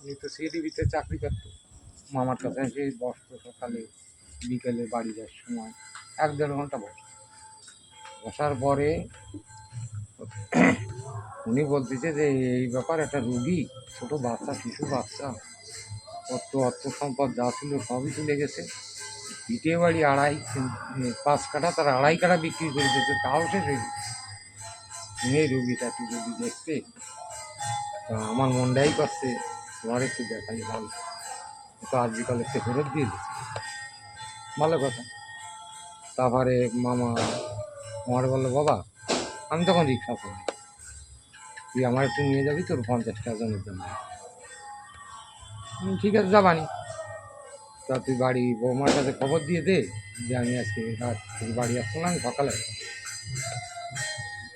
উনি তো সিডিবিতে চাকরি করত। মামার কাছে এসে বসতো সকালে বিকেলে বাড়ি যাওয়ার সময় 1-1.5 ঘন্টা বসার পরে উনি বলতেছে যে এই ব্যাপার, একটা রুগী, ছোট বাচ্চা, শিশু বাচ্চা, অর্থ সম্পদ যা ছিল সবই চলে গেছে। পিঠে বাড়ি 5 কাঠা, তার 2.5 কাঠা বিক্রি করে দিয়েছে, তাও শেষ হয়ে গেছে। এই রুগীটা তুই যদি দেখতে, তা আমার মনটাই করছে তোমার একটু দেখাই ভালো, তো আজকাল একটু ফেরত দিয়ে দিচ্ছে, ভালো কথা। তারপরে মামা আমার বললো, বাবা আমি তখন রিক্সা করি, তুই আমার একটু নিয়ে যাবি, তোর 50 টাকা জনের জন্য। ঠিক আছে যাবানি। তা তুই বাড়ি বৌমার কাছে খবর দিয়ে দে যে আমি আজকে রাত থেকে বাড়ি আসবো না, আমি সকালে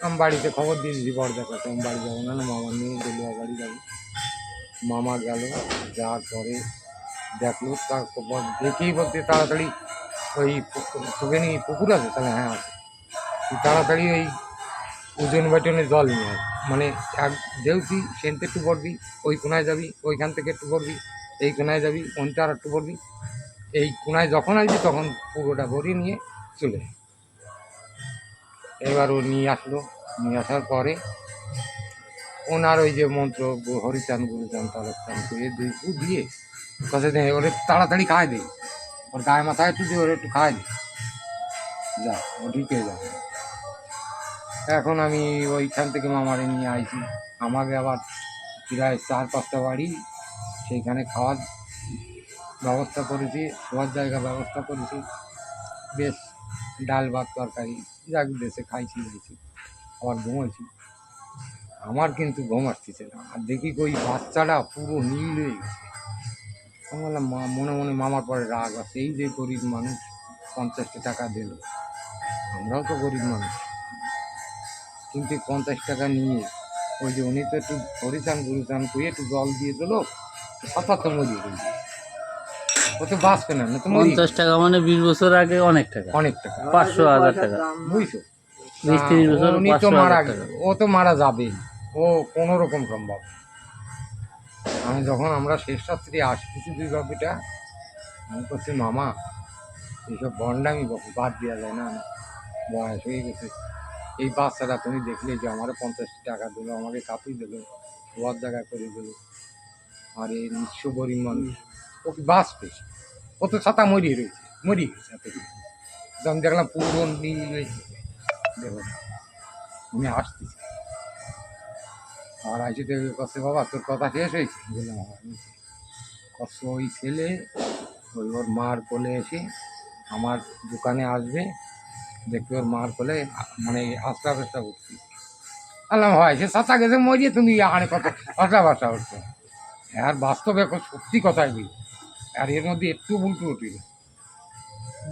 আমি বাড়িতে খবর দিয়ে দিয়েছি বড়দের কাছে, আমি বাড়ি যাবো না, মামা নিয়ে গেলুয়া বাড়ি যাবো। মামা গেল, যাওয়ার পরে দেখলো, তারপর দেখেই বলতে তাড়াতাড়ি ওই তোকে নিয়ে পুকুর আছে, তাহলে হ্যাঁ আছে, তুই তাড়াতাড়ি ওই ওজন বাটনে জল নিয়ে আয়, মানে এক যেহেতু সেনতে একটু পড়বি, ওই কোনায় যাবি, ওইখান থেকে একটু পড়বি, এই কোনায় যাবি, ওনটা আর একটু পড়বি, এই কোনায় যখন আসবি তখন পুরোটা ভরিয়ে নিয়ে চলে যায়। এবার ও নিয়ে আসলো, নিয়ে আসার পরে ওনার ওই যে মন্ত্র হরিচান গুরুচান তালচান করে 2 ফু দিয়ে কাছে দেয়, ওরে তাড়াতাড়ি খায় দে, ওর গায়ে মাথায় একটু দিয়ে ওরে একটু খায় দে, যা ও ঠিক হয়ে যাবে। এখন আমি ওইখান থেকে মামারে নিয়ে আইছি, আমাকে আবার প্রায় 4-5টা বাড়ি সেইখানে খাওয়ার ব্যবস্থা করেছি, শোয়ার জায়গা ব্যবস্থা করেছি, বেশ ডাল ভাত তরকারি যাক দেশে খাইছি দিয়েছি, আবার ঘুমাইছি। আমার কিন্তু ঘুম আসতেছে না, আর দেখি ওই বাচ্চাটা পুরো নীল হয়ে গেছে। আমি বললাম মনে মনে মামার পরে রাগ আছে, এই যে গরিব মানুষ 50 টাকা দিল, আমরাও তো গরিব মানুষ, কিন্তু 50 টাকা নিয়ে ওই যে উনি তো একটু হরিচান গুরুচান করে একটু জল দিয়ে দিল, সাঁতার তো মরিয়ে গেল, ও তো বাঁচবে না, তো 50 টাকা মানে 20 বছর আগে অনেক টাকা, অনেক টাকা, 500,000 টাকা, বুঝছো। 20-30 বছর উনি তো 500,000 মারা টাকা। ও তো মারা যাবেই, ও কোনো রকম সম্ভব। আমি যখন আমরা শেষ রাত্রি আসতেছি 2 বাপিটা, আমি করছি মামা এইসব বন্ডামি বাদ দেওয়া যায় না, বয়স হয়ে গেছে, এই বাচ্চাটা তুমি দেখলে যে আমার 50 টাকা দিল, আমাকে কাপড় দিল, শোয়ার জায়গা করে দিল, আর এই নিঃস্ব গরিব মানুষ ও কি বাঁচবে? ও তো ছাতা মরিয়ে রয়েছে, মরিয়ে গেছে এতদিন। যখন দেখলাম পুরো নীল হয়েছে, দেখো আমি আসতেছি, আর আইসি তো কাছে, বাবা তোর কথা শেষ হয়েছে? বললাম কষ্ট, ওই ছেলে ওই ওর মার কোলে এসে আমার দোকানে আসবে, দেখবে ওর মার কোলে মানে আস্তা ফাস্তা উঠছি। বললাম হয় সে চাচা গেছে মরিয়ে, তুমি আনে কত আশা বাসা উঠছো, আর বাস্তবে সত্যি কথাই বলি, আর এর মধ্যে একটু উল্টো উঠিল।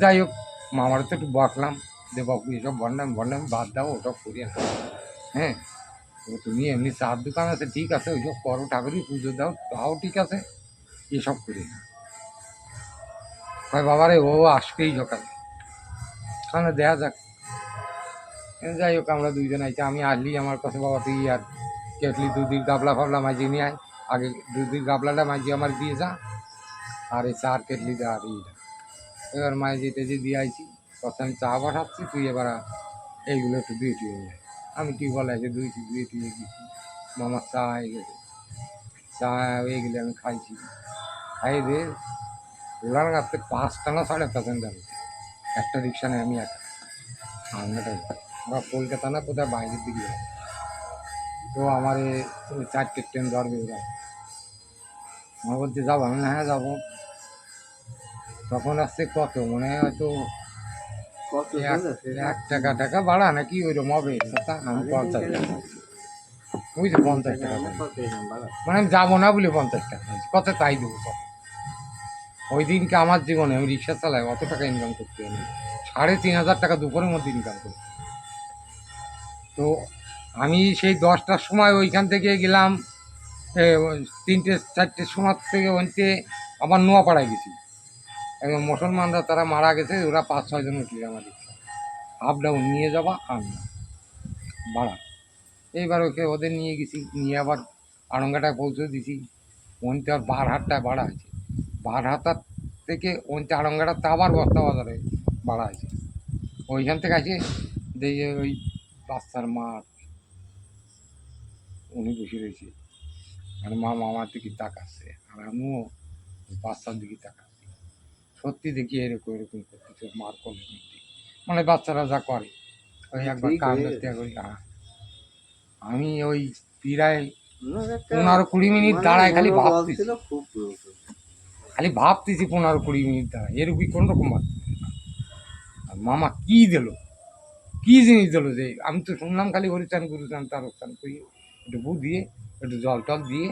যাই হোক মামার তো একটু বকলাম যে বাবু এসব বন্ডাম বাদ দাও, ওসব করি না, হ্যাঁ তুমি এমনি চার দোকান আছে ঠিক আছে, ওইসব করো, ঠাকুরই পুজো দাও, তাও ঠিক আছে, এসব করি না। বাবারে ও আসবেই সকালে, সামনে দেখা যাক। যাই হোক আমরা 2 জন আইছি, আমি আসলি আমার কাছে, বাবা তুই আর কেটলি দুধের গাবলা ফাবলা মাঝিয়ে নিয়ে আয়, আগে দুধের গাবলাটা মাঝিয়ে আমার দিয়ে যা, আর এই 4 কেটলি দা আর এইটা। এবার মাঝিয়ে টেজি দিয়ে আইছি, কথা আমি চা পাঠাচ্ছি, তুই এবার এইগুলো একটু ধুয়ে টুয়ে যায়। আমি টিউবওয়েল এসে ধুয়ে টুয়ে গেছি, মামার চা হয়ে গেছে, চা হয়ে গেলে আমি খাইছি, খাই দিয়ে ওলার কাছ থেকে 5টা না 5.5 যাবে, একটা রিক্সা নেই, আমি একা, আমরাটাই ওরা কলকাতা না কোথায় বাইরের দিকে যায়। তো আমার 4টে ট্রেন ধরবে ওরা, আমার বলতে যাবো, আমি হ্যাঁ যাবো। তখন আসছে কত মনে হয় হয়তো 1 টাকা বাড়া নাকি ওইরকম হবে, আমি 50 টাকা, বুঝছি 50 টাকা মানে আমি যাবো না বলে 50 টাকা কত তাই দেবো কত। ওই দিনকে আমার জীবনে আমি রিক্সা চালাই অত টাকা ইনকাম করতে হবে, 3,500 টাকা দুপুরের মধ্যে ইনকাম করি। তো আমি সেই 10টার সময় ওইখান থেকে গেলাম, 3টে-4টের সময় থেকে ওইতে আবার নোয়াপাড়ায় গেছি, একদম মুসলমানরা তারা মারা গেছে, ওরা 5-6 জন উঠলি আমার রিক্সা, আপ ডাউন নিয়ে যাওয়া আর না ভাড়া। এইবার ওকে ওদের নিয়ে গেছি, নিয়ে আবার আড়ঙ্গাটায় পৌঁছে দিছি, ওনতে আর বারহাটটায় বাড়া আছে, বারহাটার থেকে ওনতে আড়ঙ্গাটাতে আবার বস্তা বাজারে বাড়া আছে। ওইখান থেকে আছে দেখে ওই বাচ্চার মা উনি বসে রয়েছে, আর মা মামার দিকে তাকাচ্ছে, আর আমিও ওই বাচ্চার দিকে তাকাচ্ছি। সত্যি দেখি এরকম এরকম করতেছে মার কোলের মধ্যে, মানে বাচ্চারা যা করে ওই একবার ঠিক কান হয়ে ধরতে করি। আমি ওই প্রায় 15-20 মিনিট মানে দাঁড়ায় খালি মনোবল ভাবতেছি, ছিল খুব প্রয়োজন। খালি ভাবতেছি 15-20 মিনিট দাঁড়ায় এরকম কোন রকম ভাবতেছি না। আর মামা কি দিল, কি জিনিস দিল, যে আমি তো শুনলাম খালি হরিচান গুরুচান তারকচান করি, একটু বু দিয়ে একটু জল টল দিয়ে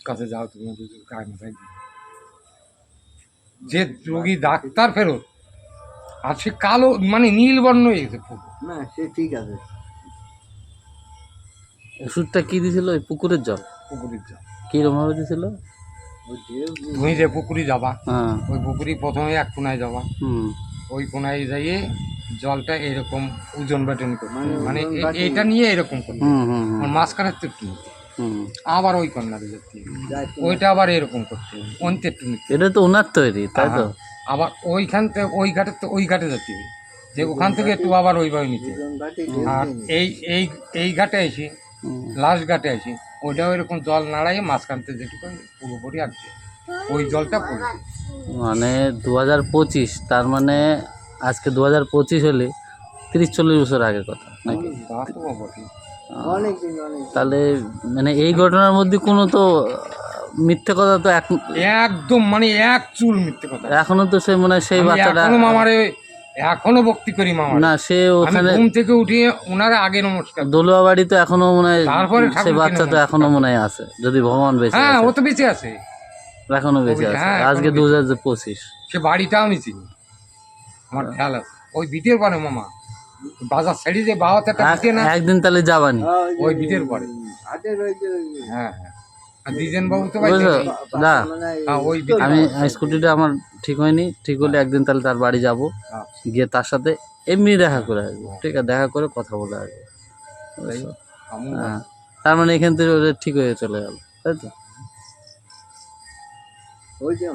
কাছে যাও তুমি একটু গায়ে মাথায় দিয়ে, যে রোগী ডাক্তার ফেরত, আর সে কালো মানে নীল বর্ণ হয়ে গেছে পুরো। না সে ঠিক আছে। ওষুধটা কি দিছিল? ওই পুকুরের জল? পুকুরের জল। কিরকম ভাবে দিছিল? ওই যে তুমি যে পুকুরি যাবা, হ্যাঁ। ওই পুকুরি প্রথমে এক কোনায় যাবা, হুম। ওই কোনায় যাইয়ে জলটা এরকম ওজন বাটন করতে, মানে মানে ওজন বাটন। এইটা নিয়ে এরকম করতে, হুম হুম হুম, আমার মাঝখানে তো একটু নিতে, হুম। আবার ওই কন্যারে যেতে হবে। যাইতে ওইটা আবার এরকম করতে হবে, অন্তে একটু নিতে হবে। এটা তো ওনার তৈরি, তাই তো? হ্যাঁ, আবার ওইখান থেকে ওই ঘাটে তো ওই ঘাটে যেতে হবে, যে ওখান থেকে একটু আবার ওইভাবে নিতে হবে। দুজন বাটি আর এই এই এই ঘাটে এসে হুম। লাস্ট ঘাটে আসি, ওইটাও এরকম জল নাড়াইয়ে মাঝখান থেকে যেটুকু পুরোপুরি আসছে ওই জলটা পড়বে। মানে 2025, তার মানে আজকে 2025 হলে 30-40 বছর আগের কথা নাকি? তা তো বটে। অনেক দিন অনেক দিন। তাহলে মানে এই ঘটনার মধ্যে কোনো তো মিথ্যে কথা তো একদম মানে এক চুল মিথ্যে কথা। এখনো তো সে মনে হয় সেই আমি বাচ্চাটা এখনো মামারে এখনো ভক্তি করি মামার। না, সে আমি ওখানে ঘুম থেকে উঠিয়ে ওনারে আগে নমস্কার করি। দোলুয়া বাড়ি তো এখনো মনে হয়, তারপরে সে ঠাকুরকে বাচ্চা তো নমস্কার এখনো করি। মনে হয় আছে, যদি ভগবান বেঁচে হ্যাঁ, ও আছে, তো বেঁচে আছে, এখনো বেঁচে আছে। হ্যাঁ, আজকে এখনো বেঁচে 2025। সে বাড়িটা আমি চিনি, আমার খেয়াল আছে। ওই বিটের পরে মামা, বাজার ছেড়ে যে বাহাতে একটা বিটে না, একদিন তাহলে যাবানি, হ্যাঁ, ওই বিটের পরে। হাটের ওই যে হ্যাঁ হ্যাঁ, আর দ্বিজেন বাবু তো ভাই বুঝলো? দেখি। না, মানে হ্যাঁ, ওই স্টোর আমি পাওয়া যায়। স্কুটিটা আমার ঠিক হয়নি, ঠিক হলে একদিন তাহলে তার বাড়ি যাব, হ্যাঁ, গিয়ে তার সাথে এমনি দেখা করে আসবো, ঠিক আছে? দেখা করে কথা বলে আসবো, বুঝছো? আমিও হ্যাঁ, তার মানে এখান থেকে ওদের ঠিক হয়ে চলে গেল, তাই তো? ওই যে